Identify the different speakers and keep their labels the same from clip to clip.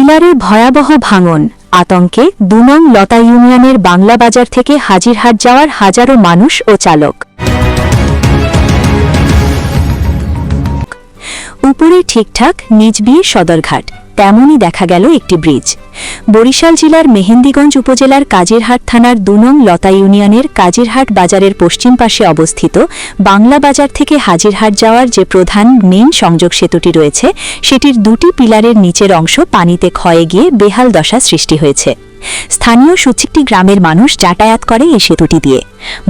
Speaker 1: পিলারের ভয়াবহ ভাঙন, আতঙ্কে ২ নং লতা ইউনিয়নের বাংলা বাজার থেকে হাজিরহাট যাওয়ার হাজারো মানুষ ও চালক। উপরে ঠিকঠাক, নিচ বিয়ে সদরঘাট, তেমনই দেখা গেল একটি ব্রিজ। বরিশাল জেলার মেহেন্দিগঞ্জ উপজেলার কাজিরহাট থানার ২ নং লতা ইউনিয়নের কাজিরহাট বাজারের পশ্চিম পাশে অবস্থিত বাংলা বাজার থেকে হাজিরহাট যাওয়ার যে প্রধান মেইন সংযোগ সেতুটি রয়েছে, সেটির ২টি পিলারের নিচের অংশ পানিতে ক্ষয়ে গিয়ে বেহাল দশা সৃষ্টি হয়েছে। স্থানীয় ২৬টি গ্রামের মানুষ যাতায়াত করে এই সেতুটি দিয়ে।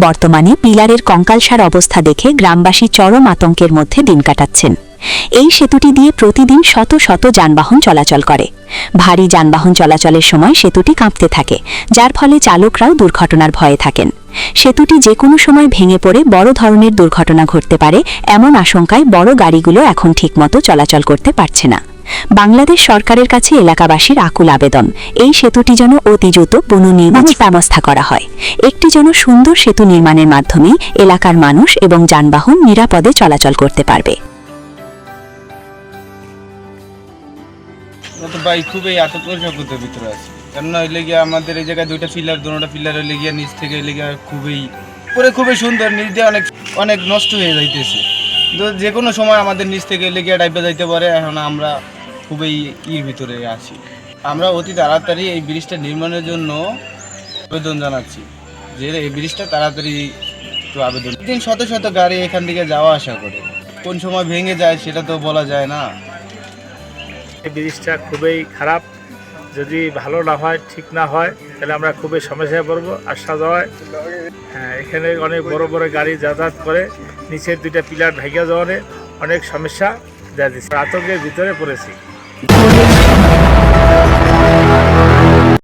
Speaker 1: বর্তমানে পিলারের কঙ্কালসার অবস্থা দেখে গ্রামবাসী চরম আতঙ্কের মধ্যে দিন কাটাচ্ছেন। এই সেতুটি দিয়ে প্রতিদিন শত শত যানবাহন চলাচল করে। ভারী যানবাহন চলাচলের সময় সেতুটি কাঁপতে থাকে, যার ফলে চালকরাও দুর্ঘটনার ভয়ে থাকেন। সেতুটি যে কোনো সময় ভেঙে পড়ে বড় ধরনের দুর্ঘটনা ঘটতে পারে, এমন আশঙ্কায় বড় গাড়িগুলো এখন ঠিকমতো চলাচল করতে পারছে না। বাংলাদেশ সরকারের কাছে এলাকাবাসীর আকুল আবেদন, এই সেতুটি যেন অতি দ্রুত পুনর্নির্মাণের ব্যবস্থা করা হয়। একটি যেন সুন্দর সেতু নির্মাণের মাধ্যমে এলাকার মানুষ এবং যানবাহন নিরাপদে চলাচল করতে পারবে।
Speaker 2: ভাই খুবই আতঙ্কের ভিতরে আছে, কেননা হইলে গিয়ে আমাদের এই জায়গায় দুটোটা পিলার হইলে গিয়ে নিচ থেকে হইলে গিয়ে খুবই সুন্দর, নিচ দিয়ে অনেক নষ্ট হয়ে যাইতেছে। তো যে কোনো সময় আমাদের নিচ থেকে হইলে গিয়ে ডাইপে যাইতে পারে। এখন আমরা খুবই ভিতরে আছি। আমরা অতি তাড়াতাড়ি এই ব্রিজটা নির্মাণের জন্য আবেদন জানাচ্ছি, যে এই ব্রিজটা তাড়াতাড়ি একটু আবেদন। দিন শত শত গাড়ি এখান থেকে যাওয়া আসা করে, কোন সময় ভেঙে যায় সেটা তো বলা যায় না।
Speaker 3: এই ব্রিজটা খুবই খারাপ, যদি ভালো না হয়, ঠিক না হয়, তাহলে আমরা খুবই সমস্যায় পড়বো। আসা যাওয়ায় এখানে অনেক বড় বড় গাড়ি যাতায়াত করে, নিচের 2টা পিলার ভেঙে যাওয়ার অনেক সমস্যা দেখা দিচ্ছে। আতঙ্কের ভিতরে পড়েছি।